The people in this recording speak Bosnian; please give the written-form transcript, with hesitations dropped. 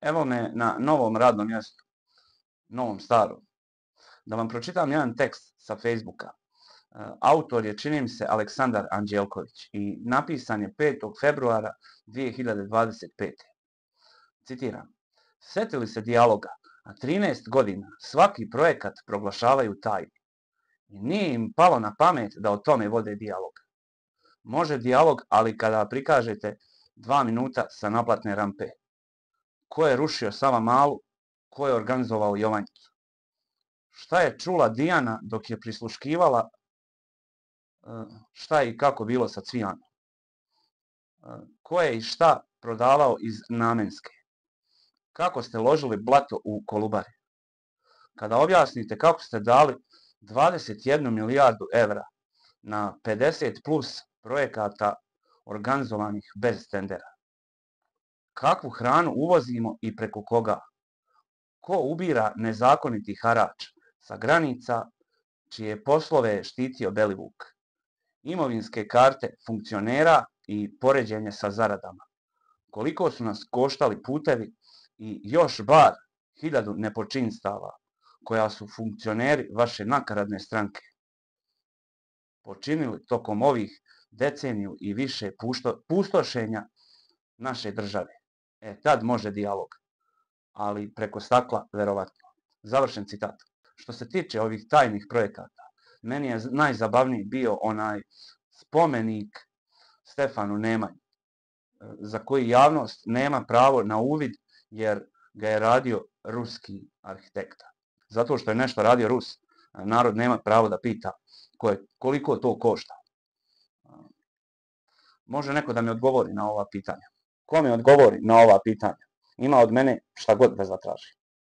Evo me na novom radnom mjestu, novom starom. Da vam pročitam jedan tekst sa Facebooka. Autor je, čini mi se, Aleksandar Anđelković i napisan je 5. februara 2025. Citiram. Setili se dijaloga, a 13 godina svaki projekat proglašavaju tajni. I nije im palo na pamet da o tome vode dijalog. Može dijalog, ali kada prikažete 2 minuta sa naplatne rampe. Ko je rušio Savamalu, ko je organizovao Jovanjicu? Šta je čula Dijana dok je prisluškivala šta je i kako bilo sa Cvijanom? Ko je i šta prodavao iz Namenske? Kako ste ložili blato u Kolubare? Kada objasnite kako ste dali 21 milijardu evra na 50 plus projekata organizovanih bez tendera? Kakvu hranu uvozimo i preko koga? Ko ubira nezakoniti harač sa granica čije poslove je štitio Belivuk? Imovinske karte funkcionera i poređenje sa zaradama. Koliko su nas koštali putevi i još bar 1000 nepočinstava koja su funkcioneri vaše nakaradne stranke počinili tokom ovih deceniju i više pustošenja naše države. Tad može dijalog, ali preko stakla verovatno. Završen citat. Što se tiče ovih tajnih projekata, meni je najzabavniji bio onaj spomenik Stefanu Nemanji, za koji javnost nema pravo na uvid jer ga je radio ruski arhitekta. Zato što je nešto radio Rus, narod nema pravo da pita koliko to košta. Može neko da mi odgovori na ova pitanja? Ko mi odgovori na ova pitanja? Ima od mene šta god da zatraži.